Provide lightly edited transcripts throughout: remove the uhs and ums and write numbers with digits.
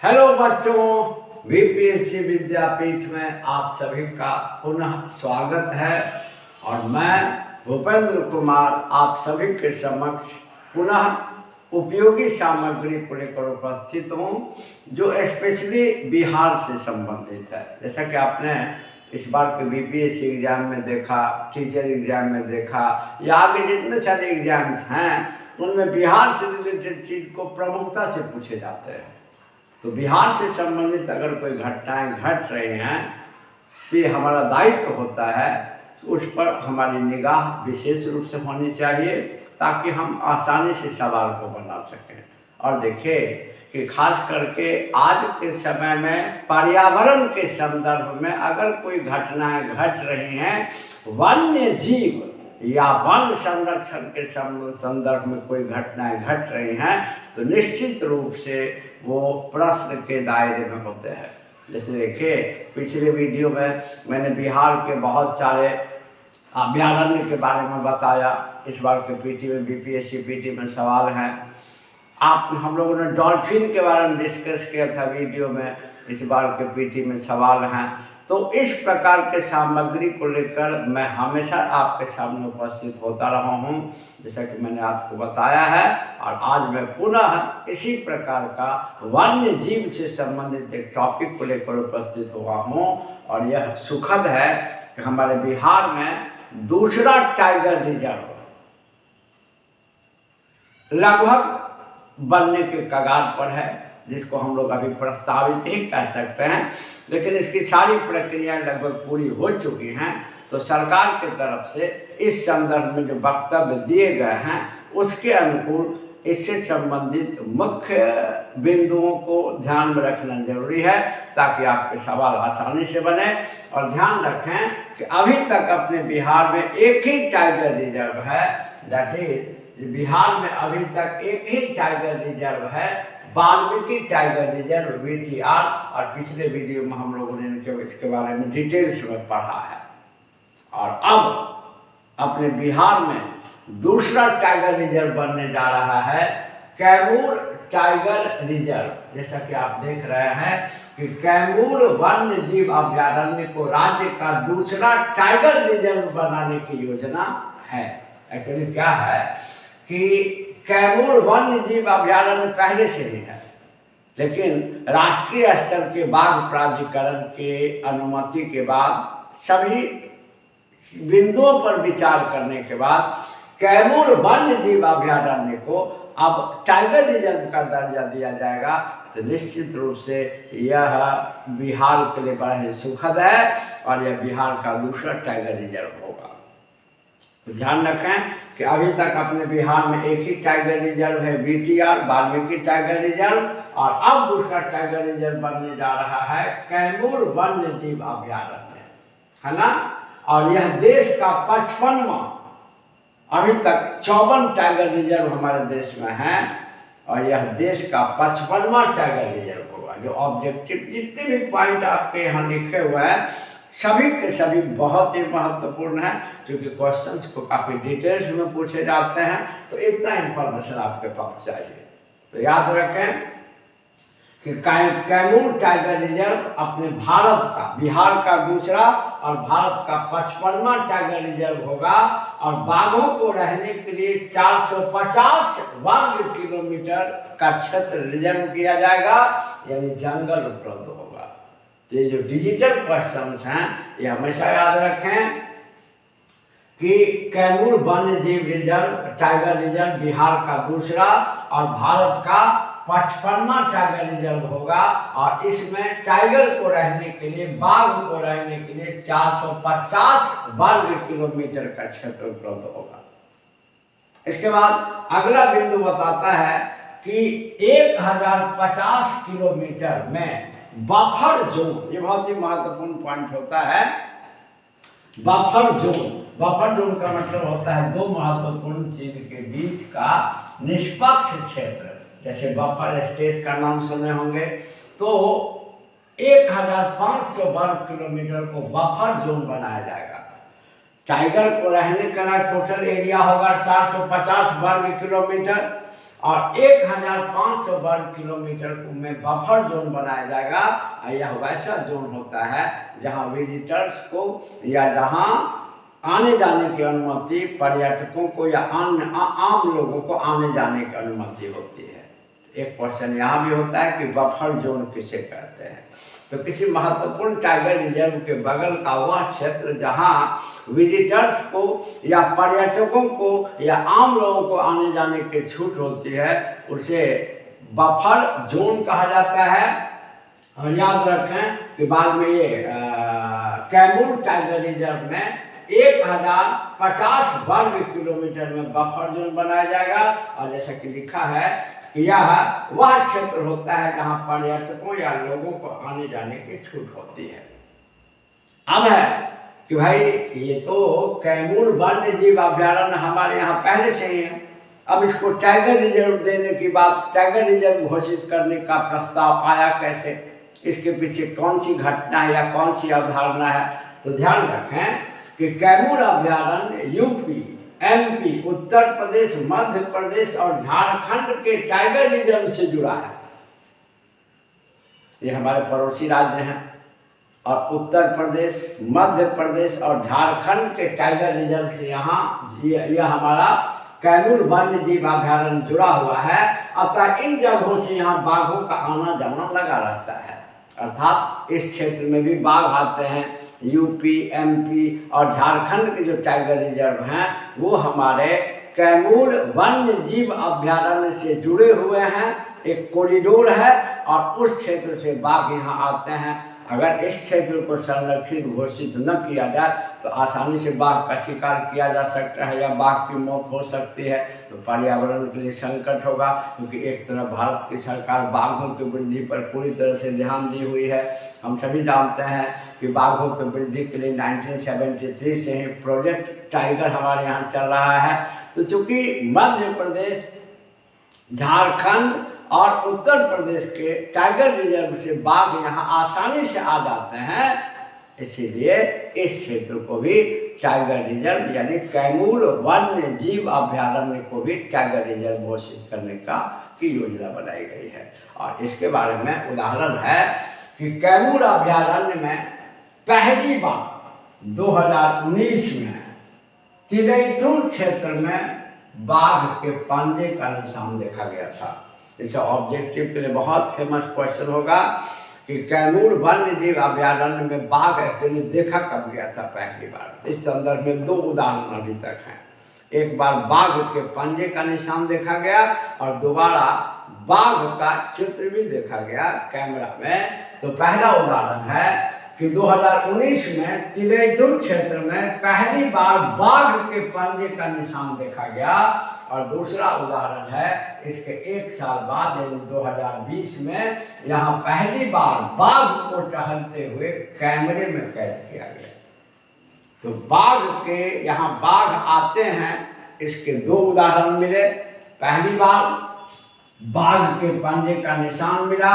Hello बच्चों, VPSC विद्यापीठ में आप सभी का पुनः स्वागत है और मैं भूपेंद्र कुमार आप सभी के समक्ष पुनः उपयोगी सामग्री को लेकर उपस्थित हूँ जो स्पेशली बिहार से संबंधित है। जैसा कि आपने इस बार के बीपीएससी एग्जाम में देखा, टीचर एग्जाम में देखा या आगे जितने सारे एग्जाम्स हैं उनमें बिहार से रिलेटेड चीज़ को प्रमुखता से पूछे जाते हैं। तो बिहार से संबंधित अगर कोई घटनाएं घट रही हैं तो ये हमारा दायित्व होता है तो उस पर हमारी निगाह विशेष रूप से होनी चाहिए ताकि हम आसानी से सवाल को बना सकें। और देखिए कि खास करके आज के समय में पर्यावरण के संदर्भ में अगर कोई घटनाएं घट रही हैं, वन्य जीव या वन संरक्षण के संदर्भ में कोई घटनाएं घट रही हैं तो निश्चित रूप से वो प्रश्न के दायरे में होते हैं। जैसे देखिए पिछले वीडियो में मैंने बिहार के बहुत सारे अभयारण्य के बारे में बताया। इस बार के पीटी में बीपीएससी पीटी में सवाल हैं। हम लोगों ने डॉल्फिन के बारे में डिस्कस किया था वीडियो में, इस बार के पीटी में सवाल हैं। तो इस प्रकार के सामग्री को लेकर मैं हमेशा आपके सामने उपस्थित होता रहा हूँ जैसा कि मैंने आपको बताया है। और आज मैं पुनः इसी प्रकार का वन्य जीव से संबंधित एक टॉपिक को लेकर उपस्थित हुआ हूँ और यह सुखद है कि हमारे बिहार में दूसरा टाइगर रिजर्व लगभग बनने के कगार पर है, जिसको हम लोग अभी प्रस्तावित ही कह सकते हैं, लेकिन इसकी सारी प्रक्रियाएं लगभग पूरी हो चुकी हैं। तो सरकार की तरफ से इस संदर्भ में जो वक्तव्य दिए गए हैं उसके अनुकूल इससे संबंधित मुख्य बिंदुओं को ध्यान में रखना जरूरी है ताकि आपके सवाल आसानी से बने। और ध्यान रखें कि अभी तक अपने बिहार में एक ही टाइगर रिजर्व है, दैट इज बिहार में अभी तक एक ही टाइगर रिजर्व है, वाल्मीकि टाइगर रिजर्व वीटीआर। और पिछले वीडियो में हम लोगों ने इसके बारे में डिटेल्स में पढ़ा है। और अब अपने बिहार में दूसरा टाइगर रिजर्व बनने जा रहा है, कैमूर टाइगर रिजर्व। जैसा कि आप देख रहे हैं कि कैमूर वन्य जीव अभयारण्य को राज्य का दूसरा टाइगर रिजर्व बनाने की योजना है। एक्चुअली क्या है कि कैमूर वन्य जीव अभयारण्य पहले से ही है, लेकिन राष्ट्रीय स्तर के बाघ प्राधिकरण के अनुमति के बाद सभी बिंदुओं पर विचार करने के बाद कैमूर वन्य जीव अभयारण्य को अब टाइगर रिजर्व का दर्जा दिया जाएगा। तो निश्चित रूप से यह बिहार के लिए बड़ा ही सुखद है और यह बिहार का दूसरा टाइगर रिजर्व होगा। तो ध्यान रखें कि अभी तक अपने बिहार में एक ही टाइगर रिजर्व है वीटीआर, वाल्मीकि टाइगर रिजर्व, और अब दूसरा टाइगर रिजर्व बनने जा रहा है कैमूर वन्य जीव अभयारण्य, है ना। और यह देश का 55वां, अभी तक 54 टाइगर रिजर्व हमारे देश में है और यह देश का 55वां टाइगर रिजर्व होगा। जो ऑब्जेक्टिव जितने भी पॉइंट आपके यहाँ लिखे हुए हैं सभी के सभी बहुत ही महत्वपूर्ण है, क्योंकि क्वेश्चंस को काफ़ी डिटेल्स में पूछे जाते हैं। तो इतना इंफॉर्मेशन आपके पास चाहिए। तो याद रखें कि कैमूर टाइगर रिजर्व अपने भारत का, बिहार का दूसरा और भारत का 55वां टाइगर रिजर्व होगा और बाघों को रहने के लिए 450 वर्ग किलोमीटर का क्षेत्र रिजर्व किया जाएगा, यानी जंगल उपलब्ध होगा। ये जो डिजिटल क्वेश्चंस हैं ये हमेशा याद रखें कि कैमूर वन्य जीव रिजर्व टाइगर रिजर्व बिहार का दूसरा और भारत का 55वां टाइगर रिजर्व होगा और इसमें टाइगर को रहने के लिए, बाघ को रहने के लिए 450 वर्ग किलोमीटर का क्षेत्र उपलब्ध होगा। इसके बाद अगला बिंदु बताता है कि 1050 किलोमीटर में बफर जोन, ये बहुत ही महत्वपूर्ण पॉइंट होता है। बफर जोन का मतलब होता है दो महत्वपूर्ण चीज के बीच का निष्पक्ष क्षेत्र। जैसे बफर स्टेट का नाम सुने होंगे, तो 1500 वर्ग किलोमीटर को बफर जोन बनाया जाएगा। टाइगर को रहने का टोटल एरिया होगा 450 वर्ग किलोमीटर और 1500 वर्ग किलोमीटर में बफर जोन बनाया जाएगा। यह वैसा जोन होता है जहां विजिटर्स को या जहां आने जाने की अनुमति पर्यटकों को या अन्य आम लोगों को आने जाने की अनुमति होती है। एक क्वेश्चन यहाँ भी होता है कि बफर जोन किसे कहते हैं। तो किसी महत्वपूर्ण टाइगर रिजर्व के बगल का वह क्षेत्र जहाँ विजिटर्स को या पर्यटकों को या आम लोगों को आने जाने की छूट होती है उसे बफर जोन कहा जाता है। और याद रखें कि बाद में ये कैमूर टाइगर रिजर्व में 1050 वर्ग किलोमीटर में बफर जोन बनाया जाएगा। और जैसा कि लिखा है कि यह वह क्षेत्र होता है जहां पर्यटकों या लोगों को आने जाने की छूट होती है। अब है कि भाई ये तो कैमूर वन्य जीव अभ्यारण्य हमारे यहाँ पहले से ही है, अब इसको टाइगर रिजर्व देने की बात, टाइगर रिजर्व घोषित करने का प्रस्ताव आया कैसे, इसके पीछे कौन सी घटना है या कौन सी अवधारणा है। तो ध्यान रखें कि कैमूर अभ्यारण्य यूपी, एमपी, उत्तर प्रदेश, मध्य प्रदेश और झारखंड के टाइगर रिजर्व से जुड़ा है। ये हमारे पड़ोसी राज्य हैं और उत्तर प्रदेश, मध्य प्रदेश और झारखंड के टाइगर रिजर्व से यहाँ यह हमारा कैमूर वन्य जीव अभ्यारण्य जुड़ा हुआ है। अतः इन जगहों से यहाँ बाघों का आना जाना लगा रहता है, अर्थात इस क्षेत्र में भी बाघ आते हैं। यूपी, एमपी और झारखंड के जो टाइगर रिजर्व हैं वो हमारे कैमूर वन्य जीव अभ्यारण्य से जुड़े हुए हैं। एक कॉरिडोर है और उस क्षेत्र से बाघ यहाँ आते हैं। अगर इस क्षेत्र को संरक्षित घोषित न किया जाए तो आसानी से बाघ का शिकार किया जा सकता है या बाघ की मौत हो सकती है। तो पर्यावरण के लिए संकट होगा, क्योंकि एक तरफ भारत की सरकार बाघों की वृद्धि पर पूरी तरह से ध्यान दी हुई है। हम सभी जानते हैं कि बाघों की वृद्धि के लिए 1973 से ही प्रोजेक्ट टाइगर हमारे यहाँ चल रहा है। तो चूँकि मध्य प्रदेश, झारखंड और उत्तर प्रदेश के टाइगर रिजर्व से बाघ यहाँ आसानी से आ जाते हैं, इसीलिए इस क्षेत्र को भी टाइगर रिजर्व यानी कैमूर वन्य जीव अभ्यारण्य को भी टाइगर रिजर्व घोषित करने की योजना बनाई गई है। और इसके बारे में उदाहरण है कि कैमूर अभ्यारण्य में पहली बार 2019 में तिलैथुर क्षेत्र में बाघ के पंजे का निशान देखा गया था। इसका ऑब्जेक्टिव के लिए बहुत फेमस क्वेश्चन होगा कि कैमूर वन्य जीव अभ्यारण्य में बाघ एक्चुअली देखा कब गया था पहली बार। इस संदर्भ में 2 उदाहरण अभी तक हैं। एक बार बाघ के पंजे का निशान देखा गया और दोबारा बाघ का चित्र भी देखा गया कैमरा में। तो पहला उदाहरण है कि 2019 में तिलैथुर क्षेत्र में पहली बार बाघ के पंजे का निशान देखा गया। और दूसरा उदाहरण है इसके 1 साल बाद यानी 2020 में यहाँ पहली बार बाघ को टहलते हुए कैमरे में कैद किया गया। तो बाघ के यहाँ बाघ आते हैं, इसके 2 उदाहरण मिले। पहली बार बाघ के पंजे का निशान मिला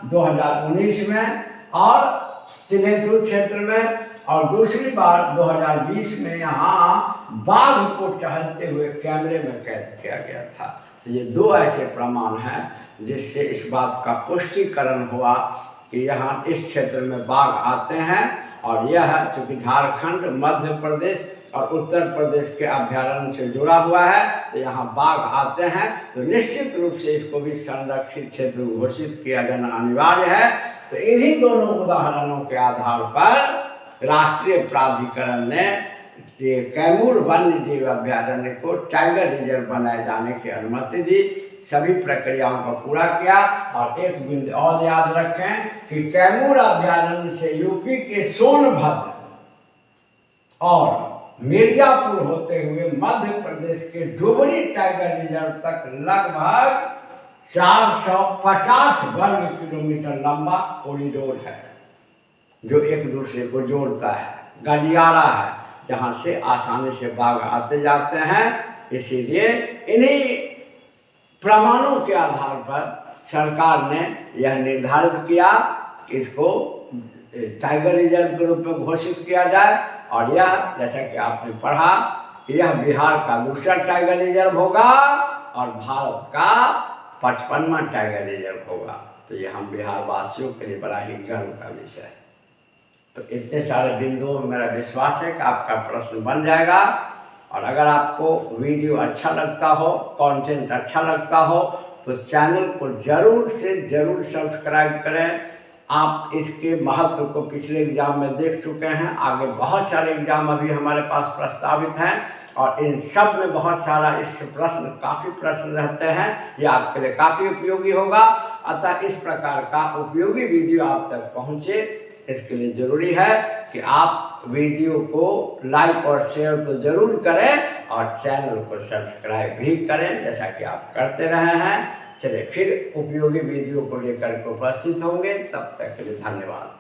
2019 में और तिलैथुर क्षेत्र में, और दूसरी बार 2020 में यहाँ बाघ को टहलते हुए कैमरे में कैद किया गया था। तो ये 2 ऐसे प्रमाण हैं जिससे इस बात का पुष्टिकरण हुआ कि यहाँ इस क्षेत्र में बाघ आते हैं। और यह चूँकि झारखंड, मध्य प्रदेश और उत्तर प्रदेश के अभ्यारण्य से जुड़ा हुआ है तो यहाँ बाघ आते हैं। तो निश्चित रूप से इसको भी संरक्षित क्षेत्र घोषित किया जाना अनिवार्य है। तो इन्हीं दोनों उदाहरणों के आधार पर राष्ट्रीय प्राधिकरण ने ये कैमूर वन्य जीव अभ्यारण्य को टाइगर रिजर्व बनाए जाने की अनुमति दी। सभी प्रक्रियाओं को पूरा किया। और एक बिंदु और याद रखें कि कैमूर अभ्यारण्य से यूपी के सोनभद्र और मिर्जापुर होते हुए मध्य प्रदेश के डुबरी टाइगर रिजर्व तक लगभग 450 वर्ग किलोमीटर लंबा कॉरिडोर है जो एक दूसरे को जोड़ता है, गलियारा है जहाँ से आसानी से बाघ आते जाते हैं। इसीलिए इन्हीं प्रमाणों के आधार पर सरकार ने यह निर्धारित किया कि इसको टाइगर रिजर्व के रूप में घोषित किया जाए। और यह जैसा कि आपने पढ़ा कि यह बिहार का दूसरा टाइगर रिजर्व होगा और भारत का 55वां टाइगर रिजर्व होगा। तो ये हम बिहार वासियों के लिए बड़ा ही गर्व का विषय है। तो इतने सारे बिंदुओं में मेरा विश्वास है कि आपका प्रश्न बन जाएगा। और अगर आपको वीडियो अच्छा लगता हो, कंटेंट अच्छा लगता हो, तो चैनल को ज़रूर से ज़रूर सब्सक्राइब करें। आप इसके महत्व को पिछले एग्ज़ाम में देख चुके हैं, आगे बहुत सारे एग्ज़ाम अभी हमारे पास प्रस्तावित हैं और इन सब में बहुत सारा इस प्रश्न काफ़ी प्रश्न रहते हैं। ये आपके लिए काफ़ी उपयोगी होगा। अतः इस प्रकार का उपयोगी वीडियो आप तक पहुँचे, इसके लिए ज़रूरी है कि आप वीडियो को लाइक और शेयर तो ज़रूर करें और चैनल को सब्सक्राइब भी करें, जैसा कि आप करते रहे हैं। चलिए फिर उपयोगी वीडियो को लेकर के उपस्थित होंगे, तब तक के लिए धन्यवाद।